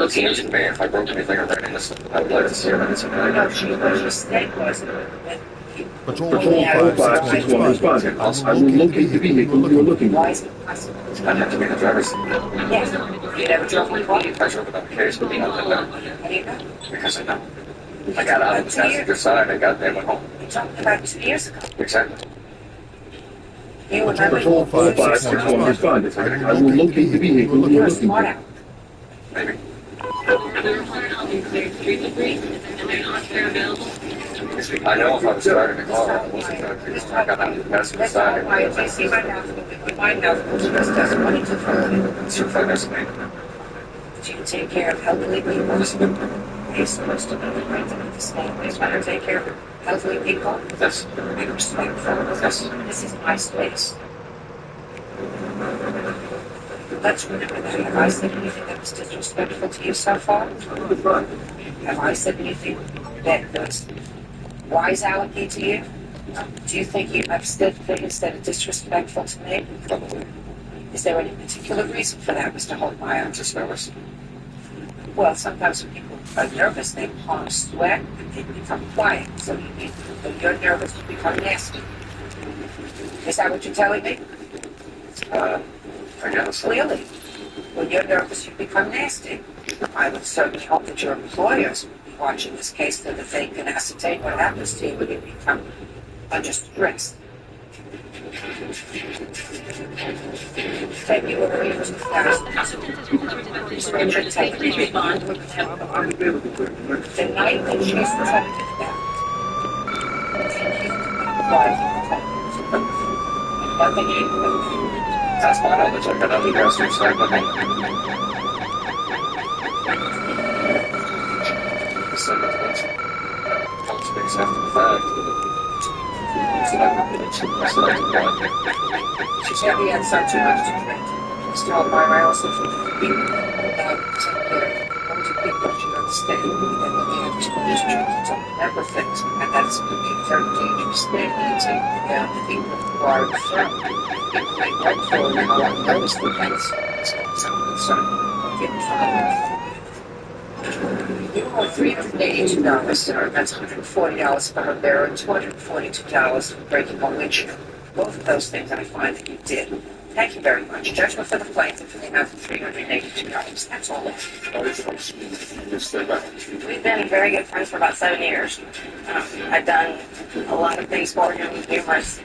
It's news to me. If I broke anything or ran into something, I would like to see it. No, she was your state was Patrol 561 responding. I will locate the vehicle you are looking Why for. is it possible? I'd have to be in the driver's seat. Yes. You never drove my car? I drove it up the case, but not that How do you know? because I know. I got out of the passenger side. I got there, went home. You talked about 2 years ago. Exactly. You remember Patrol 561 responding. I will locate the vehicle you are you're a looking smart for. out. Maybe. I know if I was starting the car, I wasn't going to. I got out of the passenger That's side. why if you see my mouth, with my mouth, she just doesn't want to control Supervisor me. Do you take care of elderly people? You're supposed to know the right to understand. You're supposed to take care of elderly people. Yes. Be respectful. Yes. This is my space. Let's remember that. Have I said anything that was disrespectful to you so far? Have I said anything that was wise alecky to you? Do you think you have said things that are disrespectful to me? Probably. Is there any particular reason for that, Mr. Holtmeyer? I'm just nervous. Well, sometimes when people are nervous, they sweat and they become quiet. So when you're nervous, you become nasty. Is that what you're telling me? I guess. Clearly. When you're nervous, you become nasty. I would certainly hope that your employers will be watching this case so that they can ascertain what happens to you when you become under stress. February 2000. Stranger taking bond with them. The night that she suspected that. Nothing you That's my knowledge. I got out of the passenger side, but I said that once. Comes things after the fact. She said we had some too much to drink. Mr. Holtmeyer, I also think that people older people should understand that when they have too much drink, it's never things. And that's a very dangerous thing. It's people who are firm. People make right for them, and I notice the things. So I'm concerned. You owe $382, sir. That's $140 for her bearer and $242 for breaking a windshield. Both of those things I find that you did. Thank you very much. Judgment for the plaintiff for the amount of $382. That's all. We've been very good friends for about 7 years. I've done a lot of things for him, numerous,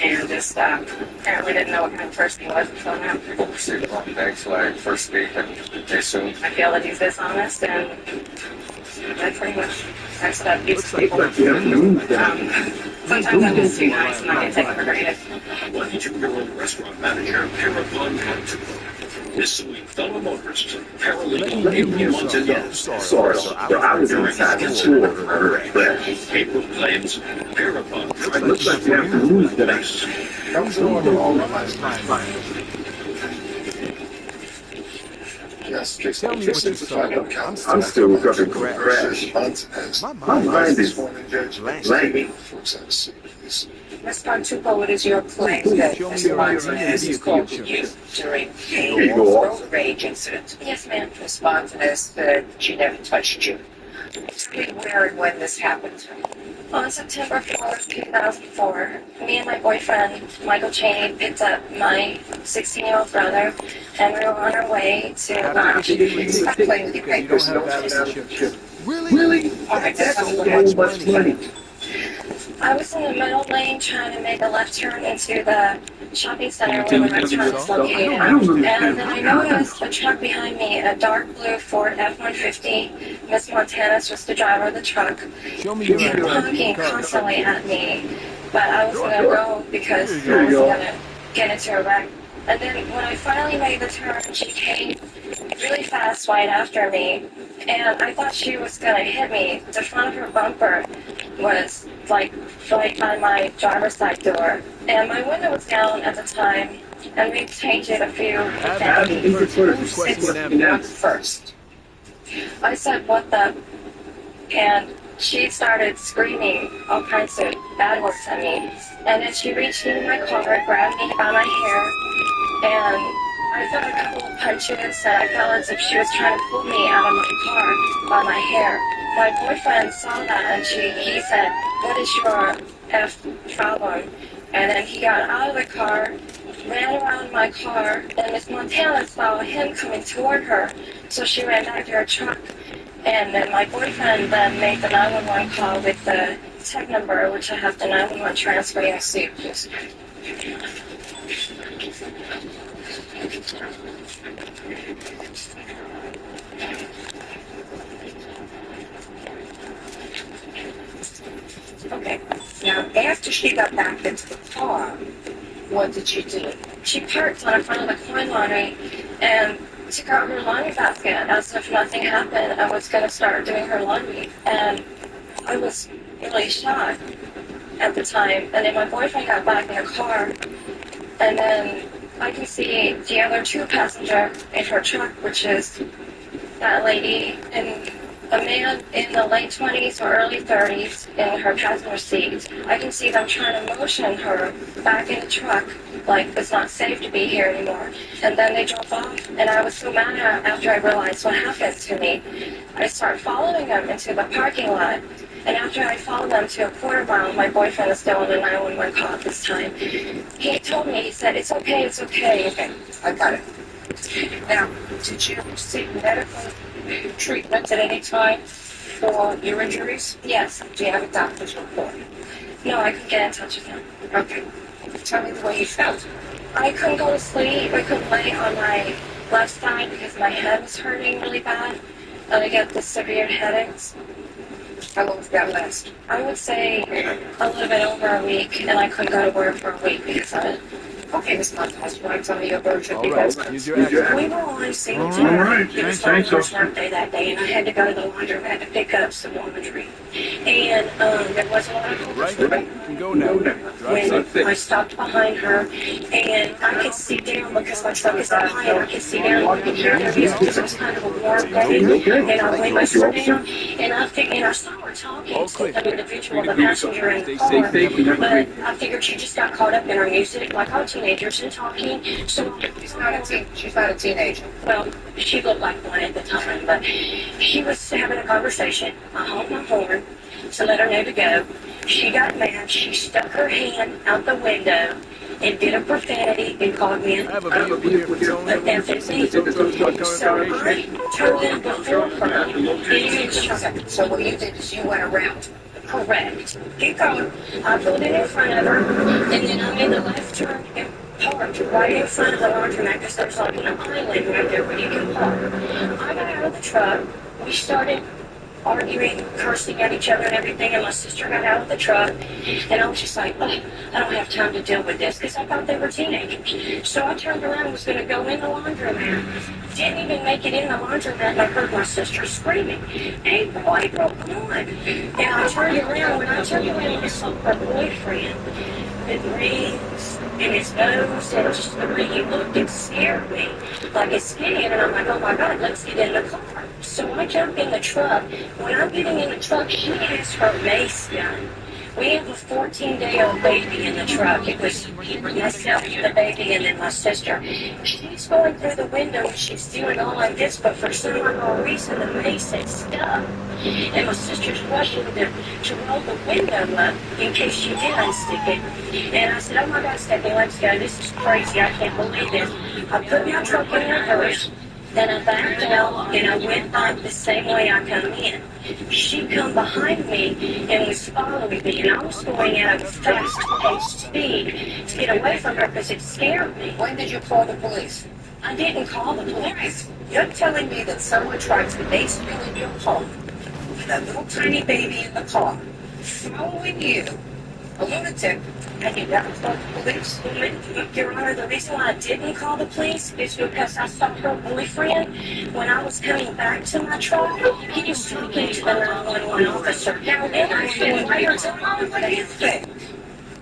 and just apparently didn't know what kind of person he was until now. People perceive the wrong thing, so I first speak and they assume. I feel that he's dishonest, and that pretty much that's what I've used people. Sometimes I'm just too nice and I can take it for granted. 22-year-old restaurant manager, Parabon Contigo. This week, fellow motorists, paralegal April Montanez. Sorry, sir. I was inside the store for her express. April claims Parabon It looks like you have to lose today. Yes, Jason. Tell me what you saw. I'm still recovering from the crash. My mind is blank. Ms. Pontupo, it is your claim that Ms. Montanez is called to you during a road rage incident. Yes, ma'am. Ms. Montanez said she never touched you. Tell me where and when this happened. On September 4th, 2004, me and my boyfriend, Michael Cheney, picked up my 16-year-old brother, and we were on our way to lunch. Stop playing with your papers. Really? All right, that's So much money. I was in the middle lane trying to make a left turn into the shopping center where the restaurant is located. And then I noticed a truck behind me, a dark blue Ford F-150. Miss Montanez was the driver of the truck. She kept honking constantly at me, but I was going to go because I was going to get into a wreck. And then when I finally made the turn, she came really fast right after me, and I thought she was going to hit me. The front of her bumper was like right by my driver's side door, and my window was down at the time, and we changed it a few It's first. I said, "What the?" And she started screaming all kinds of bad words at me, and then she reached into my car, grabbed me by my hair, and I felt a couple of punches, and I felt as if she was trying to pull me out of my car by my hair. My boyfriend saw that, and he said, "What is your problem?" And then he got out of the car, ran around my car, and Miss Montana saw him coming toward her, so she ran back to her truck. And then my boyfriend then made the 911 call with the tech number, which I have the 911 transfer receipt. Okay. Now, after she got back into the car, what did she do? She parked on the front of the coin laundry and took out her laundry basket as if nothing happened and was going to start doing her laundry. And I was really shocked at the time. And then my boyfriend got back in the car, and then I can see the other two passenger in her truck, which is that lady and a man in the late 20s or early 30s in her passenger seat. I can see them trying to motion her back in the truck like it's not safe to be here anymore. And then they drove off, and I was so mad after I realized what happened to me. I started following them into the parking lot, and after I followed them to a quarter mile, my boyfriend is still on the 911 call this time. He told me, he said, it's okay. Okay, I got it. Now, did you seek medical treatment at any time for your injuries? Yes. Do you have a doctor's report? No, I couldn't get in touch with him. Okay. Tell me the way you felt. I couldn't go to sleep. I couldn't lay on my left side because my head was hurting really bad. And I get the severe headaches. How long did that last? I would say a little bit over a week, and I couldn't go to work for a week because of it. Okay, Miss Montez, you want to tell me your version? All right, use your accent. We were on Singleton. All right, It was my first birthday that day, and I had to go to the laundromat to pick up some laundry. And there was a lot of Right, you can go now. Drive when I stopped behind her, and I could see down because my truck is up high, and I could see down looking here. There was kind of a warm day, and I laid my foot down, and I saw her talking to the individual, the passenger in the car, but I figured she just got caught up in her music, like all teenagers and talking. So She's not a teenager. well, she looked like one at the time, but she was having a conversation. I honked my horn to let her know to go. She got mad. She stuck her hand out the window and did a profanity and called me an FNC. So I turned in before her. So what you did is you went around. Correct. Keep going. I pulled in front of her, and then I made the left turn and parked right in front of the laundromat because there's like an island right there where you can park. I got out of the truck. We started arguing, cursing at each other and everything, and my sister got out of the truck, and I was just like, oh, I don't have time to deal with this because I thought they were teenagers. So I turned around and was going to go in the laundromat. Didn't even make it in the laundromat, and I heard my sister screaming, April, come on. And I turned around. When I turned around, I saw her boyfriend with rings in his nose, and just the way he looked, it scared me. Like it's scared, and I'm like, oh my God, let's get in the car. So I jump in the truck. When I'm getting in the truck, she has her mace gun. We have a 14-day-old baby in the truck. It was myself, the baby, and then my sister. She's going through the window, and she's doing all like this, but for some unknown reason, the mace is stuck. And my sister's rushing to roll the window up in case she did unstick it. And I said, oh my God, Stephanie, let's go. This is crazy. I can't believe this. I put my truck in reverse. Then I backed out, and I went back the same way I come in. She come behind me and was following me, and I was going at a fast-paced speed to get away from her because it scared me. When did you call the police? I didn't call the police. You're telling me that someone tried to mace you in your home with a little tiny baby in the car, following you, a lunatic, and you never called the police? Your Honor, the reason why I didn't call the police is because I saw her boyfriend. When I was coming back to my truck, he was talking to the 911 officer. Now, And I said, what do you think?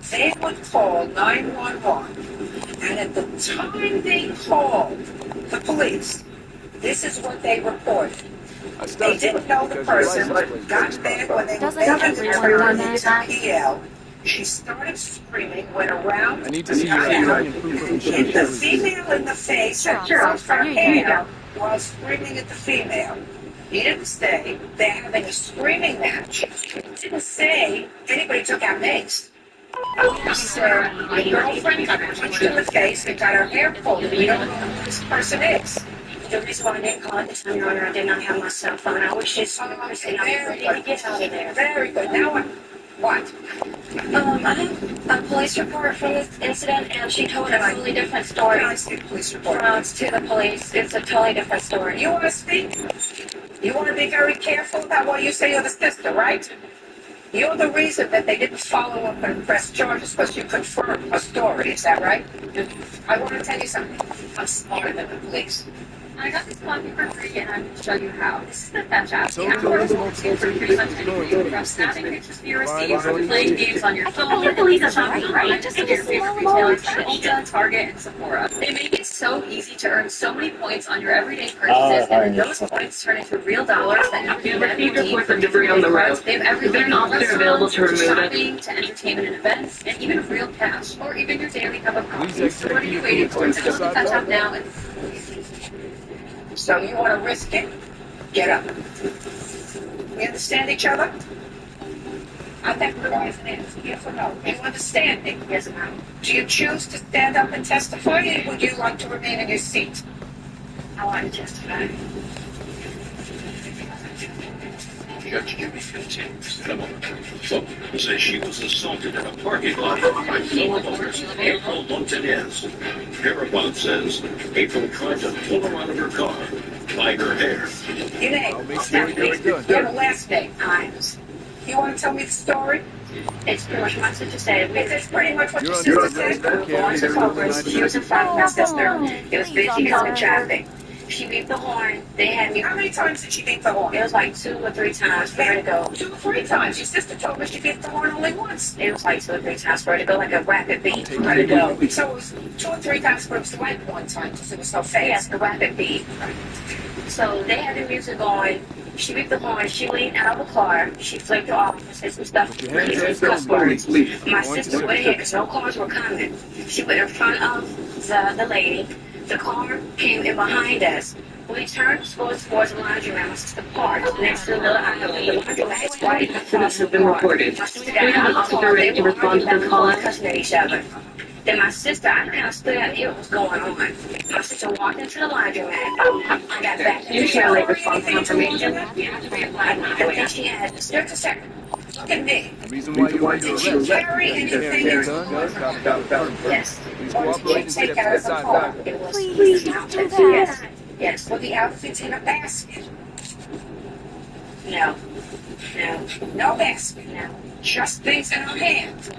They would call 911, and at the time they called the police, this is what they reported. They didn't know the person, but got mad when they were making the turn into PL, She started screaming, went around. I need to see your ID and proof of Hit the insurance. female in the face and Sure, dropped her here you hair while screaming at the female. He didn't say they're having a screaming match. He didn't say anybody took out Mace. He said my girlfriend got punched in the face and got her hair pulled. We don't know who this person is. The reason why I didn't call at the time, Your Honor, I did not have my cell phone. I was just saying I was ready to get out of there. Very good. Now what? I have a police report from this incident, and she told a totally different story. Can I see the police report? To the police. It's a totally different story. You want to speak? You want to be very careful about what you say you're the sister, right? You're the reason that they didn't follow up and press charges because you confirmed a story. Is that right? I want to tell you something. I'm smarter than the police. I got this copy for free and I'm going to show you how. This is the fetch app. So The app there is works multiple for pretty much anything from snapping pictures of your receipts Why to playing games on your phone to police shopping right to your favorite retailers like Ulta, Target, and Sephora. They make it so easy to earn so many points on your everyday purchases, and then those points turn into real dollars that you can then redeem for debris on the road. They have everything from restaurants to shopping to entertainment and events, and even real cash, or even your daily cup of coffee. So what are you waiting for? Download the fetch app now and So you want to risk it? Get up. We understand each other? I think the reason is yes or no. Do you understand me? yes, ma'am. Do you choose to stand up and testify, or would you like to remain in your seat? I want to testify. Judge Jimmy continues. Someone says she was assaulted in a parking lot by fellow owners April Montanez. Parabon says April tried to pull her out of her car by her hair. Your name? I'll make sure it gets done. Your last name? Times. You want to tell me the story? It's pretty much my sister said. Is this pretty much what your You're sister under said? arrest. Going to Culver's. She was in front of my sister. It was busy coming traffic. She beat the horn. They had me. How many times did she beat the horn? It was like 2 or 3 times for her to go. 2 or 3 times. Your sister told me she beat the horn only once. It was like 2 or 3 times for her to go, like a rapid beat for her to go. So it was 2 or 3 times, but it was like one time because it was so Yes, fast. the rapid beat. So they had the music on. She beat the horn. She leaned out of the car. She flicked her off and said some stuff. Your hands Some up, cuss words. please. My sister went ahead because no cars were coming. She went in front of the lady. The car came in behind us. We turned towards the laundromat. My sister parked next to the little island. The laundromat is right across the reported. My sister got out of the car. They were arguing back and forth, cussing at each other. Then my sister, I kind of stood out and hear what was going on. My sister walked into the laundromat. I got back to the shower for confirmation. Everything she had. Just a second. Look at me. The reason why you're under Did she arrest. carry You can't anything get in done. her That's got Yes. Please What cooperate and did she step take out of the aside car? now. It was Please don't do Yes. that. Yes. Were the outfits in a basket? No. No. No basket. No. Just things in her hand.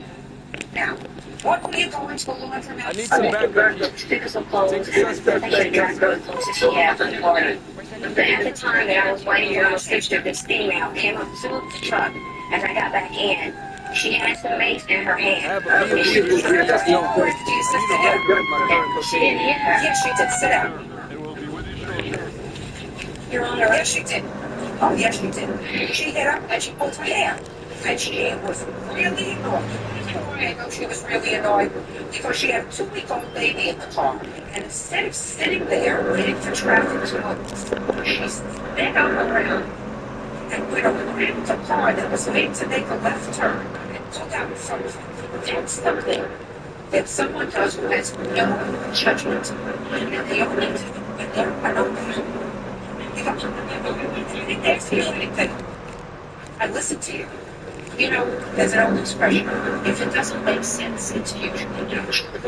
Now, what were you going to the laundromat I need for? some backup. Stick some clothes. Take the suspect I think she dressed really close as she had for the party. But at the time that I was waiting here on the sister, this female came up to the truck as I got back in. She had some mace in her hand. Have a And she was meeting. just No. Where did your I sister need a have? record of my current She didn't location. hit her. Yes, she did. Sit down. It will be with you shortly. Your Honor, Yes, she did. Oh, yes, she did. She hit up and she pulled her hair. And she was really annoyed. You know why I know she was really annoyed? Because she had a 2-week-old baby in the car. And instead of sitting there waiting for traffic to move, she sped up around and went around the car that was made to make a left turn and took out in front of her. That's something that someone does who has no judgment. And they only do when they're unaware. I didn't ask you anything. I listened to you. You know, there's an old expression, if it doesn't make sense, it's usually not true.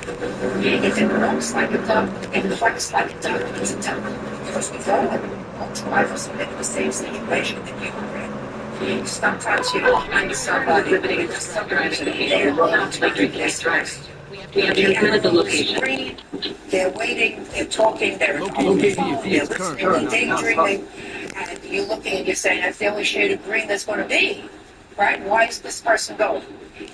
If it looks like a duck and quacks like a duck, it's a duck. Because we've all tried for some in the same situation that you were in. Sometimes you find somebody living in the suburbs and they're not making their stress. we have transmitted the location. They're waiting, they're talking, they're on the Locating phone, your they're feet listening, currently. they're daydreaming, and you're looking and you're saying, that's the only shade of green there's going to be, right? Why is this person going?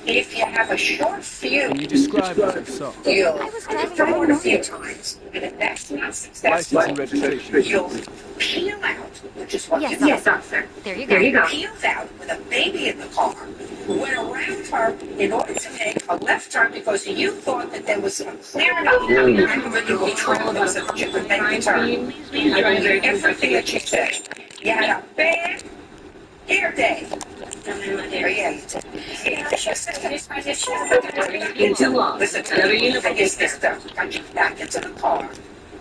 If you have a short fuse, Can you describe yourself? you'll I was driving throw it a by. few times, and if that's not License successful, and registration. you'll peel out, which is what Yes, you Yes, officer. There you go. There you go. peeled out with a baby in the car, went around her in order to make a left turn because you thought that there was a clear enough illegal traffic so that you could make the turn. I believe everything that you said. You had a bad hair day. Oh, yeah, you did. Yeah, she said that listen to me. I guess this stuff got you back into the car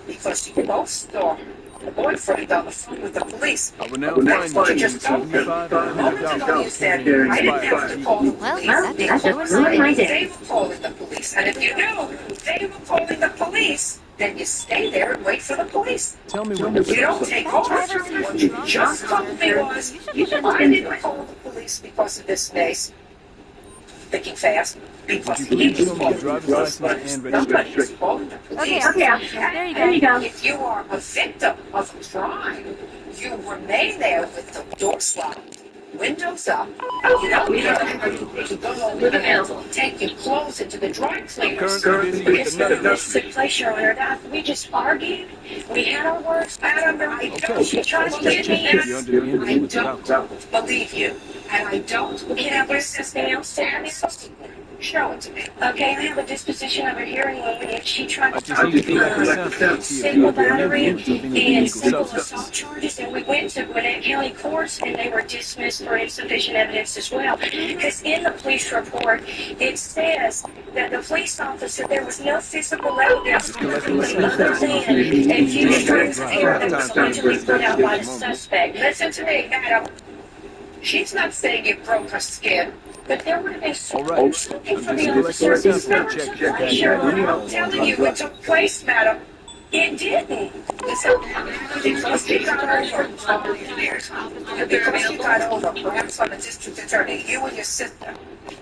because you both saw the boyfriend on the phone with the police. I will now That's what you find you just told me. 75 A moment ago you said, I didn't have to call the Well, police. that's Because ruined my day. they were calling the police. And if you knew they were calling the police, then you stay there and wait for the police. Tell me what You don't take over. What you just told me was, I didn't call the police because of this case. Thinking fast. Because Would you he please was show me calling your the driver's police. license and Nobody was registration? calling the police. Okay, officer. There you go. If you are a victim of a crime, you remain there with the door locked, windows up. You don't get to go and take your clothes into the dry cleaners. Currently busy with It's another not this issue. place, Your Honor. That we just argued. We had our words. Adam, I don't She tried to get me. You're under the I influence of alcohol. don't believe you. And I don't Can I get something else to have? show it to me. Okay, I have a disposition of a hearing woman, and she tried I to just need to collect the start sample to see if single you're under the battery influence of any and illegal simple substance. assault charges, and we went to Gwinnett County courts, and they were dismissed for insufficient evidence as well. Because in the police report, it says that the police officer, there was no physical evidence other than a few strings of hair that was allegedly put out by the suspect. Listen to me, Adam. She's not saying you broke her skin. But there would have been All right. looking I'm for just the collecting officers. a It's sample not to check just if you like got your any Honor. I'm telling you, it took place, madam. It didn't. Listen, because you got over, because you got over, perhaps on the district attorney, you and your sister,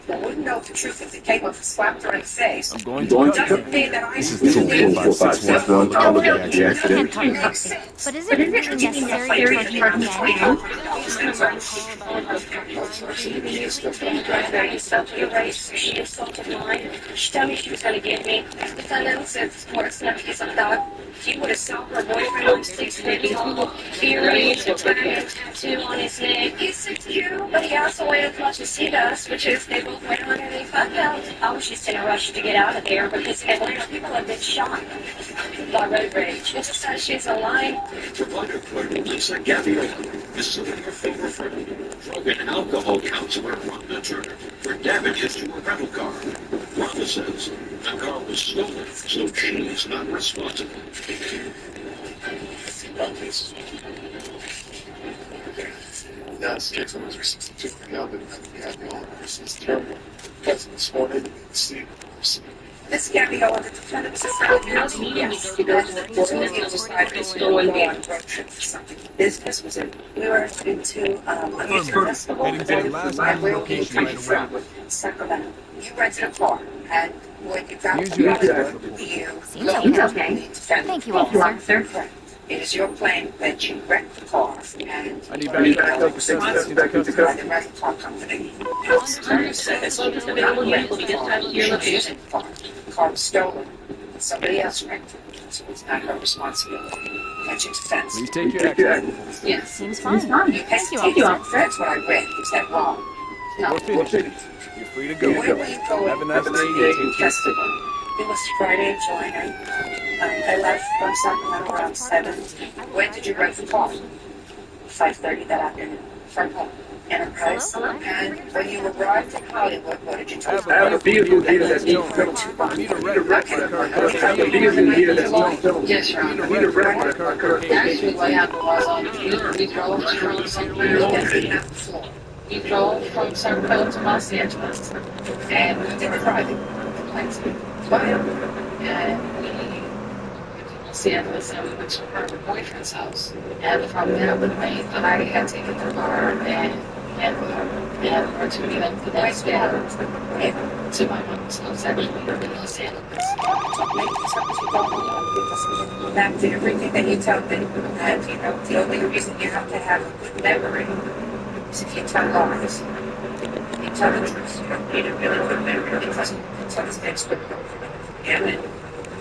who wouldn't know the truth if they came up and slapped her in the face. I'm going to cut Doesn't mean that I This is 24561 Columbia accident. Can't talk about it. But is it really necessary to charge me with that She assaulted mine. She told me she was going to get me. The defendant said sports not because I thought she would have saw her boyfriend on 6 feet tall, earrings, a tattoo on his neck. He's 6'2", but he also weighed as much as he does, which is they both weigh 185 pounds. I was just in a rush to get out of there because Atlanta people have been shot by road rage. It just says she's alive. Provider clerk Lisa Gaviota is suing her former friend, drug and alcohol counselor Rhonda Turner, for damages to her rental car. Rhonda says the car was stolen, so she is not responsible. Yes, Jason was resistant to the other, we had the owner. This is terrible. Because this morning, see. This can't be all the defendant was assigned house. Yes, because the he decided to go on road trip for something. Business was in. We were into a music festival. Heading to the last known location right away. Sacramento. You rented a car, and when you got Here's to your the accident report. you Seems located okay. the defendant. Thank you, officer. Correct. It is your claim that you wrecked the car and I need back to take the suspect into by custody. the rental car company. The car was stolen. Somebody else wrecked it, so it's not her responsibility. That makes sense. Please take your accident. Yes. Seems fine. You Thank you, hesitated. officer. That's what I read. Is that wrong? No. We're finished. You're free to go. When will you go Have a nice day. in festival? It was Friday, July 9th. I left from Sacramento around 7. When did you rent the car? 5:30 that afternoon from home. Enterprise. Hello? And when you arrived in Hollywood, what did you tell I have a vehicle here that's stolen. me? Need a red record. I have a vehicle here that's stolen. Yes, Your Honor. Need a red record. Actually, what happened was we drove from somewhere. We drove from Sacramento to Los Angeles, and we did the driving. And we went to Los Angeles, and we went to her boyfriend's house. And from that point, I had taken the car and her to meet up the next day to my mom's house, actually, in Los Angeles. Back to everything that you tell me, and the only reason you have to have a good memory is if you tell lies. You tell the truth. You don't need a really good memory because you can tell this next good and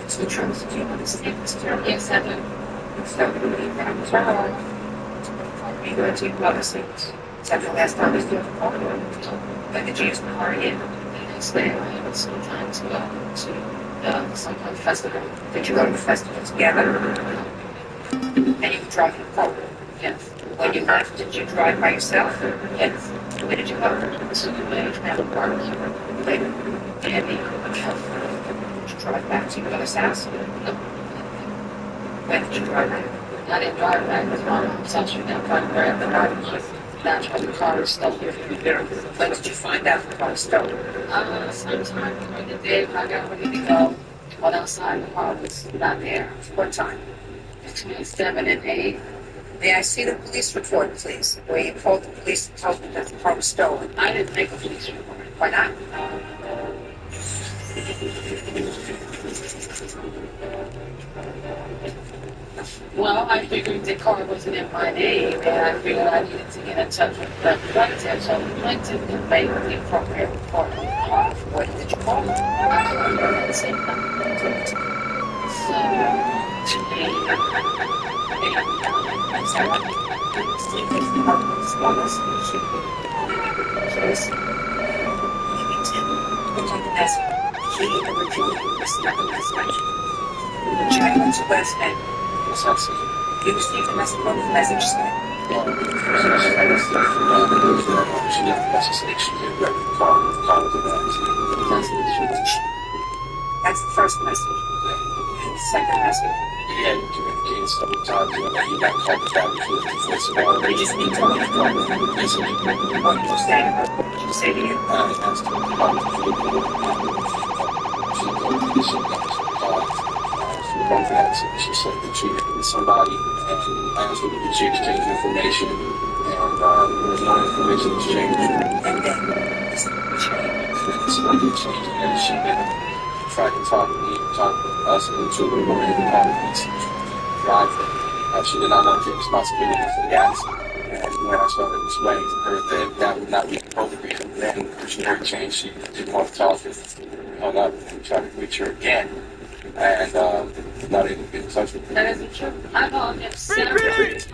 it's the truth. Do you understand this term? Yes, I do. So, we found out. We're going to do other things. Is that the last time you saw the car? When did you use the car again? The next day, I had some time to go to some kind of festival. Did you go to the festival together? And you were driving the car? Yes. When you left, did you drive by yourself? Yes. Where did you go? So the way to have a barbecue. Later. And me. Did you drive back to your mother's house? No. When did you drive back? I didn't drive back because my mom was actually going to come grab the barbecue. That's why the car was stuck here for there. When did you find out the car was stolen? Sometime during the day when I got ready to go. But outside the car was not there. What time? Between 7 and 8. May I see the police report, please? Where you called the police and told them that the car was stolen. I didn't make a police report. Why not? Well, I figured the car wasn't in my name, and I figured I needed to get in touch with the plaintiff, so the plaintiff can make the appropriate report on the car. What did you call them? I didn't say nothing. So, Children's West End. You received a message. What was the message say? That's the first message. And the second message. Yeah, you communicated several times. You got called the family before tomorrow. You just need to know what did you say to her? What did you say to you? I asked her about the she called the issue for both accidents. She said that she had with somebody and asked her to she exchange information and there was no information exchange. And then this changed and she tried to talk to me, talk to us into the room in the car driver. She did not want to take responsibility for the accident. And when I started explaining to her that that would not be appropriate, then she heard change. She didn't want to talk and hung up and tried to reach her again. And not able to get in touch with her. that isn't true. I called him several times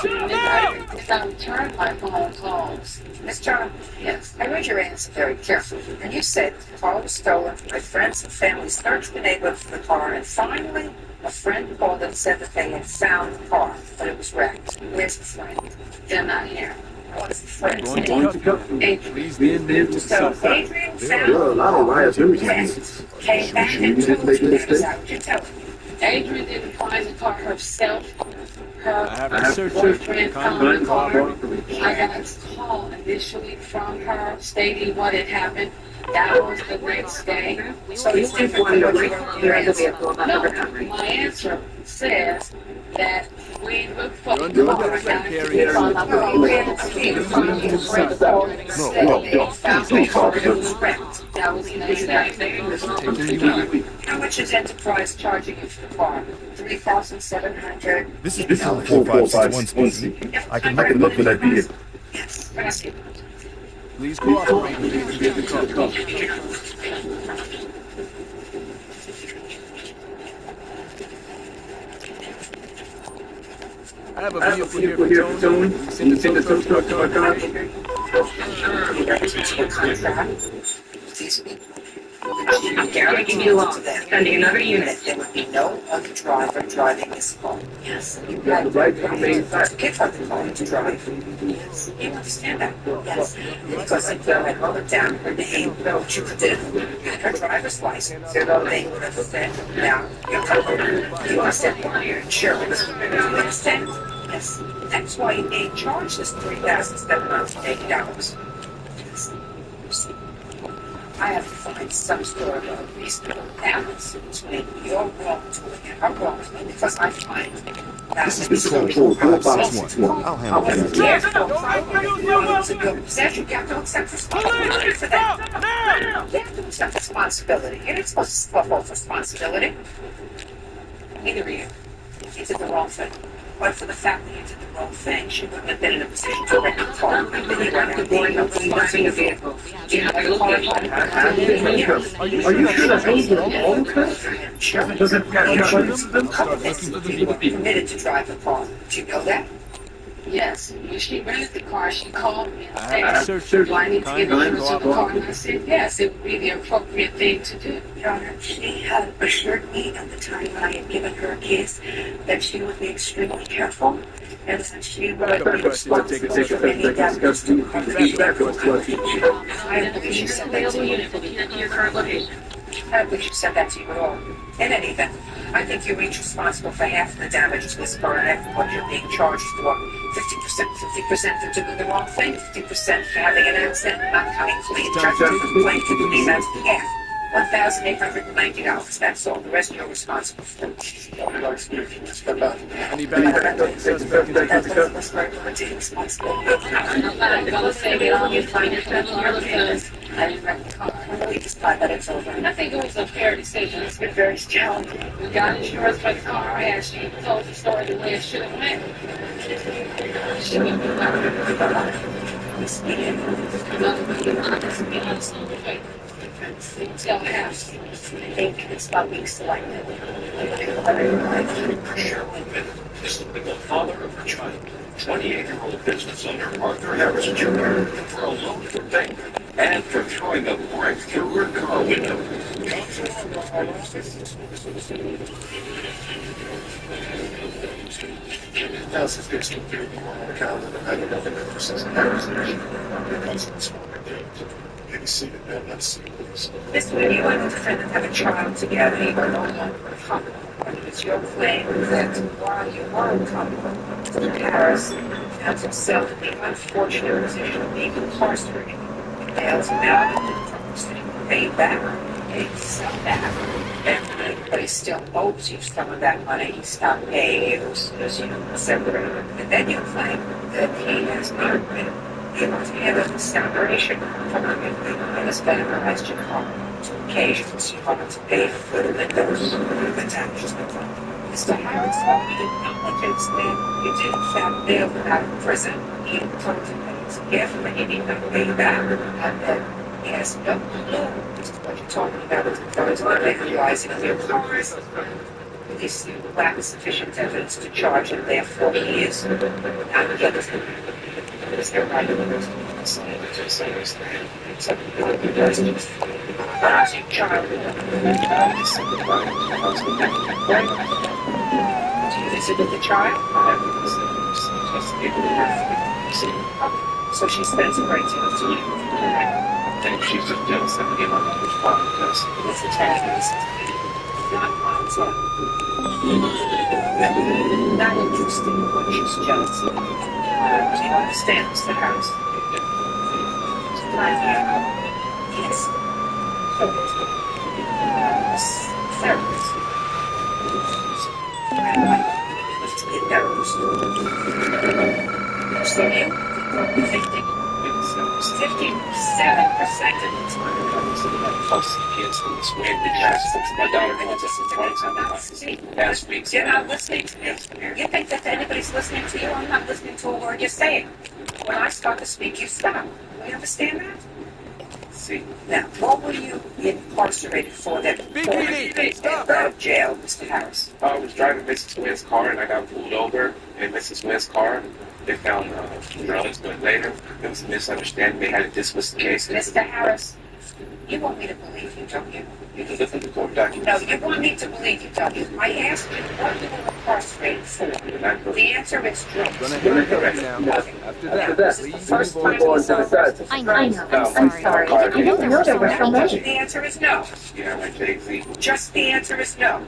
and I returned my phone calls. Miss John, Yes. I read your answer very carefully, and you said the car was stolen. My friends and family searched the neighborhood for the car, and finally, a friend called and said that they had found the car, but it was wrecked. Where's the friend? They're not here. What's the friend's Going name? to cut. Adrian. Please then. So Adrian found Girl, I don't like the him. friend, came back You and didn't told make a you that. Is mistake? that what you're telling me? Adrian didn't find the car herself. Her I have to search boyfriend found the car. it. I got a call initially from her stating what had happened. That was the next day. So it's different than what your answer. No, my answer says that we looked for the You're car. under arrest, Carrie. We found out No, the we car. can't find the friend called and said they found the car and it was wrecked. That was the next day. How much is Enterprise charging you for the car? $3,700. This is This is Patrol 4561 speaking. speaking. I can I can look for that vehicle. Yes, thank you. Please cooperate and get the car. I have a vehicle here for towing. Send the tow truck to our car. I guarantee you to them, spending another unit, there would be no other driver driving this car. Yes. You had the right to get her the car to drive. Yes. You understand that? Yes. Because if you had wrote it down her name, what you could do, had her driver's license, they would have said, now, you're covered. You are set for your insurance. You understand? Yes. That's why you ain't charged this $3,780. Yes. I have to find some sort of a reasonable balance between your wrongdoing and her wrongdoing because I find that This is Patrol 4561. I'll I handle wasn't that. there for 5 minutes ago. Said you have to accept responsibility for that. You have to accept responsibility. You're not supposed to slough off responsibility. Neither are you. You did the wrong thing. But for the fact that you did the wrong thing, she wouldn't have been in a position to wreck the car. Then you went out being driving a vehicle. You have the car home. Are you sure that's all Sure. Insurance will cover this. You were permitted to drive the car. Do you know that? Yes. When she rented the car, she called me and I said, searched do I need to get insurance on the car? And I said, yes, it would be the appropriate thing to do. Your Honor, she had assured me at the time when I had given her a case that she would be extremely careful and that she would be responsible for any damage to the car. I don't believe she said that to you. Your current location. I don't believe she said that to you at all. In any event, I think you're each responsible for half the damage to this car and half of what you're being charged for. 50% for doing the wrong thing, 50% for having an accident and not coming clean. Judge has complained to me, that's half. $1,890. That's all. The rest you're responsible for. Step out. Any background suspect That's very limited responsibility. I'm gonna say we all get fined for your locations. I didn't wreck the car. I'm really just glad that it's over. I think it was a fair decision. It's been very challenging. We got insurance for the car, and she told the story the way it should have went. Be honest on the way. Tell half. I think it's about being selective. Cheryl Bennett is the legal father of her child, 28-year-old business owner Arthur Harris Jr., for a loan for bank and for throwing a brick through her car window. That's the fixed account of the maybe see it there, let's see please. This way, you and the defendant have a child together. You are no longer a couple. It's your claim that while you were a couple, Mr. Harris found himself in the unfortunate position of being incarcerated. He failed to now pay back, pay some back, but he still owes you some of that money. He stopped paying you as you separated. And then you claim that he has not been able to handle the separation from you and has vandalized your car to occasions you wanted to pay for the windows the damages were done. Mr. Harris, you did not like this man. You did in fact bail him out of prison. He told him that he was careful and he did not pay back. And then he has no clue as to what you're talking about as far as not vandalizing your cars. This lack of sufficient evidence to charge him, therefore he is not guilty. Is there right to the child? Do you visit with the child? So she spends a great deal of time. I think she's just jealous of me on which part because It's attachments. Not concept. Not interested in what she's jealous of. Do you understand, Mr. Harris? Yes. Therapist. To be a therapist. So you? 57% of the time. You're not listening to me. You think that anybody's listening to you? I'm not listening to a word you're saying. When I start to speak, you stop. Do you understand that? see. Now, what were you incarcerated for that? Out of jail, Mr. Harris. I was driving Mrs. Wynn's car and I got pulled over in Mrs. Wynn's car. They found drugs, but later there was a misunderstanding. They had to dismiss the case. Mr. Harris, you want me to believe you, don't you? You can look at the court documents. No, you want me to believe you, don't you? I asked you what you were incarcerated for. The answer is drugs. Gonna hear it now. After that, This is the first time you saw this. I know. I'm sorry. I didn't know there were so many. The answer is no. Yeah, like Jay-Z. Just the answer is no.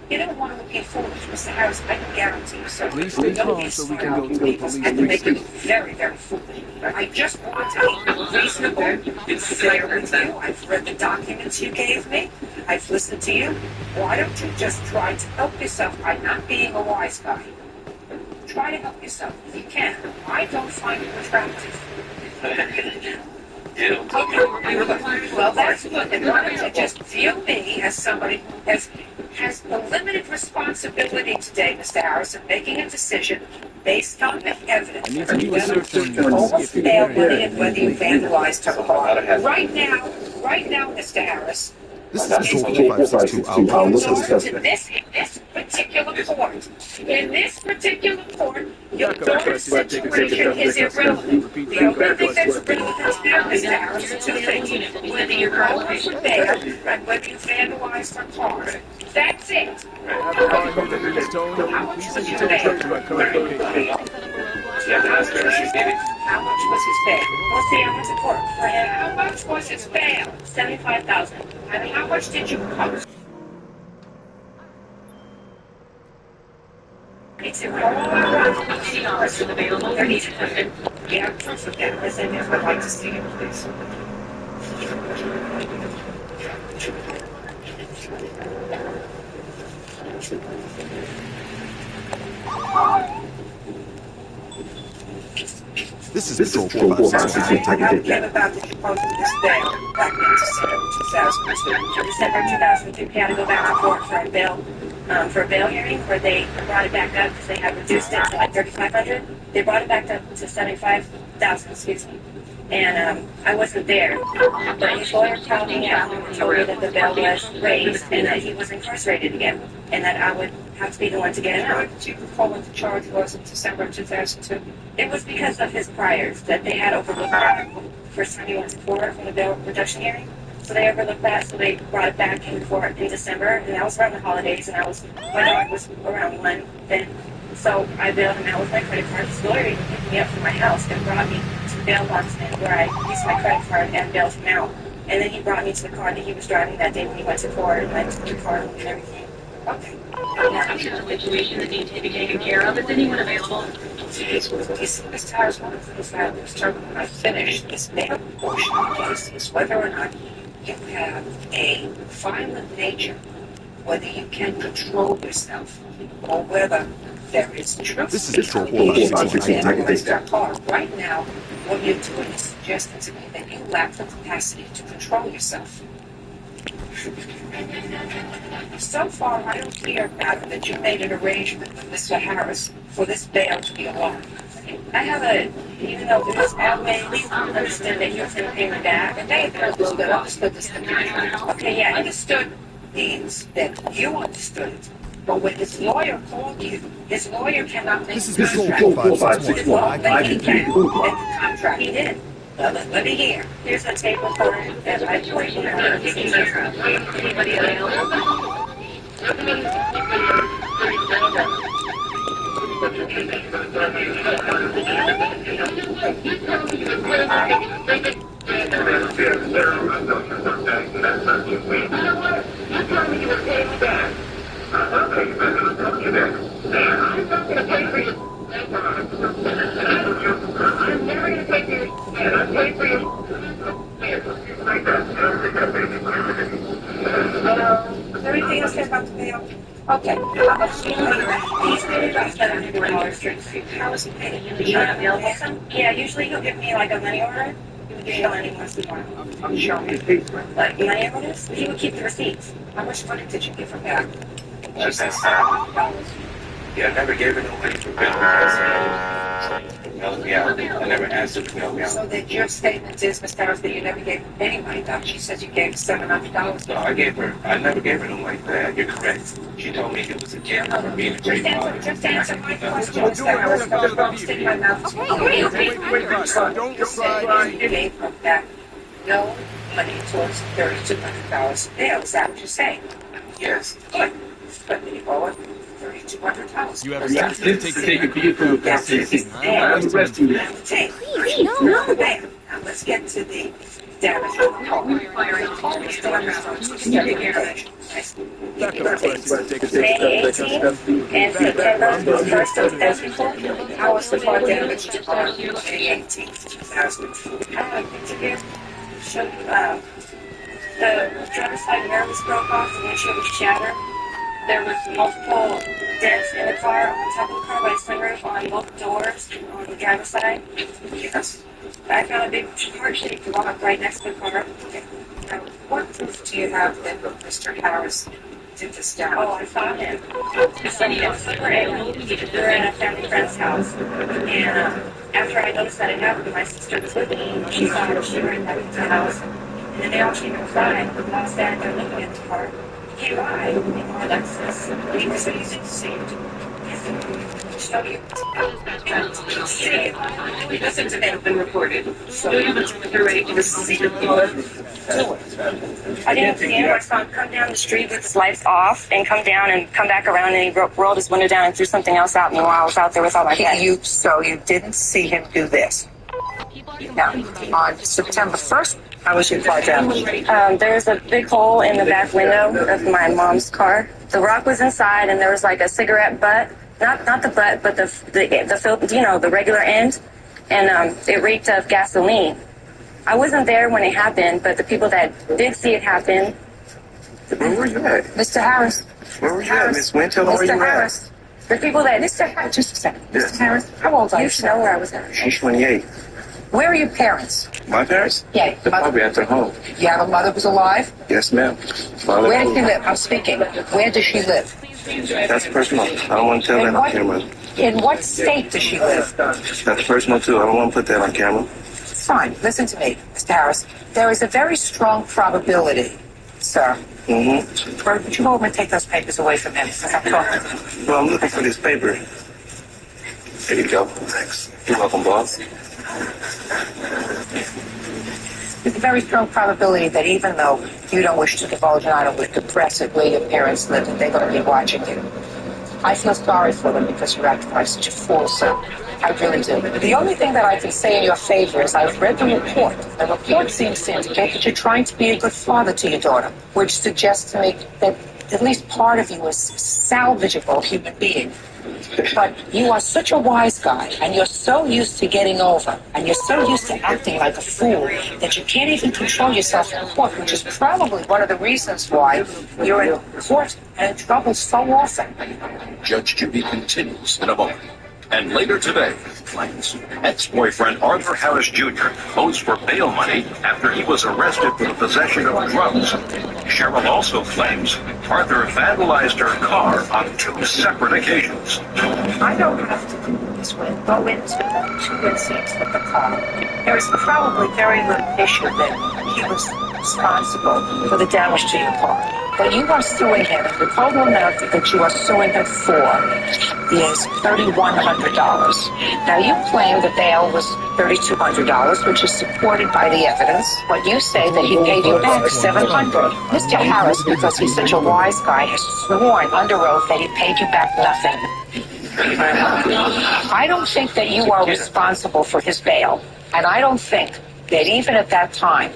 You don't want to be foolish, Mr. Harris. I can guarantee you so. Please stay calm so we can go to the police And to make you precinct. very, very foolish. I just want to be reasonable and fair with you. I've read the documents you gave me. I've listened to you. Why don't you just try to help yourself by not being a wise guy? Try to help yourself if you can. I don't find you attractive. Well, that's good. And why don't you just view me as somebody who has a limited responsibility today, Mr. Harris, of making a decision based on the evidence. I need to do a search on you and see Almost if you failed can hear money and whether you vandalized her car. Right now, Mr. Harris, This is Control 4562. you I'll go listen to to this particular particular court. In this particular court, your daughter's situation is irrelevant. The only thing that's relevant now is ours two things. Whether you call her for bail and whether you vandalize her car. That's it. How much was your bail? How much was his bail? We'll see how much the court for him. How much was his bail? $75,000. And how much did you post? It's all around. $50 available. $3,200. Yeah, proof of that. Listen, if I'd like to see it, please. This is Patrol 4566. How came about that you posted this bail back in December 2002? December 2002, you had to go back to court for a bail hearing where they brought it back up because they had reduced it to like $3,500. They brought it back up to $75,000, excuse me. And I wasn't there, but his lawyer called me and told me that the bail was raised and that he was incarcerated again, and that I would have to be the one to get him out. Did you recall what the charge was in December 2002? It was because of his priors, that they had overlooked that first time he went to court for the bail reduction hearing. So they overlooked that, so they brought it back in court in December, and that was around the holidays, and my dog was around 1 then. So I bailed him out with my credit card. His lawyer even picked me up from my house and brought me to the bail bondsman where I used my credit card and bailed him out. And then he brought me to the car that he was driving that day when he went to court, and I took the car and everything. Okay. Now, is there a situation that needs to be taken care of? Is anyone available? This tires one of the things that I was determined when I finished this bail portion of the case is whether or not you have a violent nature, whether you can control yourself, or whether there is truth. This is Patrol 4566. Right now, what you're doing is suggesting to me that you lack the capacity to control yourself. So far, I don't hear about it that you made an arrangement with Mr. Harris for this bail to be allowed. I have even though it was always understood that you were going to pay me back, and they understood this. Okay, yeah, understood means that you understood it. But when his lawyer called you, his lawyer cannot make This is a Patrol contract. 4561. I think he can make the contract. He did. Let me hear. Here's a table for him that I put in Anybody available? Everything else about the bail? Okay. How much do you pay? He's paid about $700. How is he paid? Yeah, usually he'll give me like a money order. He would give me money once a month. I'm sure he pays for it. Like money orders? He would keep the receipts. How much money did you give him back? Just $700. Yeah, I never gave it away for bail because I never asked her to bail me out. So that your statement is, Ms. Harris, that you never gave any money back. She said you gave $700. No, I never gave her no like that. You're correct. She told me it was a gift for being a great father. Just answer my question, Ms. Harris. Don't stick my mouth. Don't decide. You gave her back no money towards $3,200 bail. Is that what you're saying? Yes. Good. But you owe it $3,200. You have a chance to take a vehicle. Yes, it is. I'm arresting you. Please, no. Now, let's get to the damage on the car. The car is damaged on May 18th and September 1st of 2004. How was the car damaged on May 18th, 2004? Interview showed the driver's side mirror was broke off, the windshield was shattered. There was multiple dents in the car, on top of the car by sunroof, on both doors, on the driver's side. Yes. I found a big heart-shaped rock right next to the car. Okay. Now, what proof do you have that Mr. Harris did this down? Oh, I saw him. Sunday at Super 8. We were at a family friend's house. And after I noticed that it happened, my sister was with me. She saw him shivering back into the house. And then they all came inside. I was standing there looking at the car. He lied. Alexis, he was easy to see it. Show you. See it. Listen to it. Been recorded. So you're ready to receive it. I didn't see him. I saw him come down the street with his lights off and come down and come back around, and he rolled his window down and threw something else out me while I was out there with all my pets. So you didn't see him do this. Now, on September 1st, how was your car damaged? There's a big hole in the back window of my mom's car. The rock was inside, and there was like a cigarette butt. Not the butt, but the the regular end, and it reeked of gasoline. I wasn't there when it happened, but the people that did see it happen. Where were you at? Mr. Harris. Where were you at, Miss Wynn? Tell them where Mr. you Harris. The people that... Mr. Harris, just a second. Yes. Mr. Harris, how old are you? You should know where I was at. I'm 28. Where are your parents? My parents? Yeah. They're probably at their home. You have a mother who's alive? Yes, ma'am. Where does she live? I'm speaking. Where does she live? That's personal. I don't want to tell that on camera. In what state does she live? That's personal, too. I don't want to put that on camera. It's fine. Listen to me, Mr. Harris. There is a very strong probability, sir. Mm-hmm. Would you go over and take those papers away from him? Because I'm talking to him. Well, I'm looking for this paper. There you go. Thanks. You're welcome, boss. There's a very strong probability that even though you don't wish to divulge and I don't wish to press it where your parents live, that they're going to be watching you. I feel sorry for them because you're acting like such a fool, sir. I really do. The only thing that I can say in your favor is I've read the report. The report seems to indicate that you're trying to be a good father to your daughter, which suggests to me that at least part of you is salvageable human being. But you are such a wise guy, and you're so used to getting over, and you're so used to acting like a fool, that you can't even control yourself in court, which is probably one of the reasons why you're in court and in trouble so often. Judge Judy continues in a moment. And later today, claims ex-boyfriend Arthur Harris Jr. owes for bail money after he was arrested for the possession of drugs. Cheryl also claims Arthur vandalized her car on 2 separate occasions. I don't have to go into 2 incidents with the car. There is probably very little issue that he was responsible for the damage to your car. But you are suing him. The total amount that you are suing him for is $3,100. Now, you claim the bail was $3,200, which is supported by the evidence. But you say that he paid you back $700. Mr. Harris, because he's such a wise guy, has sworn under oath that he paid you back nothing. I don't think that you are responsible for his bail. And I don't think that even at that time,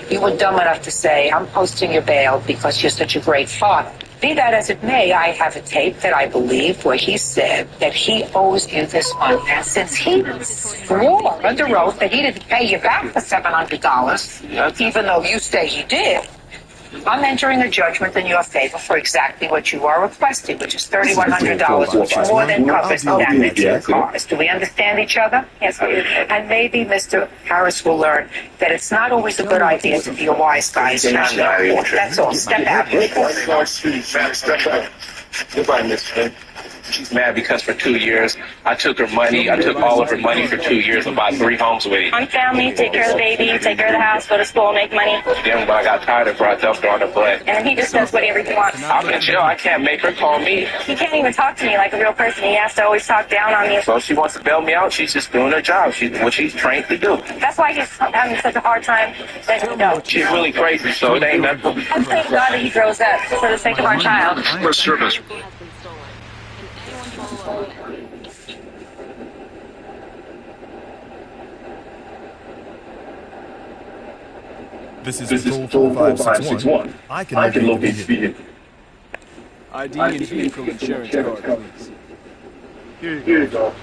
you were dumb enough to say, I'm posting your bail because you're such a great father. Be that as it may, I have a tape that I believe where he said that he owes you this money. And since he swore under oath that he didn't pay you back the $700, even though you say he did, I'm entering a judgment in your favor for exactly what you are requesting, which is $3,100, which more than covers the damage to the cars. Do we understand each other? Yes, we do. And maybe Mr. Harris will learn that it's not always a good idea to be a wise guy. That's all. Step out. Step out. Goodbye, Miss Wynn. She's mad because for 2 years, I took her money. I took all of her money for 2 years and bought 3 homes with it. I'm family, take care of the baby, take care of the house, go to school, make money. Then when I got tired of her, I dumped her on her butt. And he just does whatever he wants. I'm in jail. I can't make her call me. He can't even talk to me like a real person. He has to always talk down on me. So if she wants to bail me out, she's just doing her job. She's what she's trained to do. That's why he's having such a hard time letting me go. She's really crazy, so it ain't nothing. I thank God that he grows up for the sake of our child. For service. This is Patrol 4561. I can locate the vehicle. ID and vehicle insurance card, please. Here you go.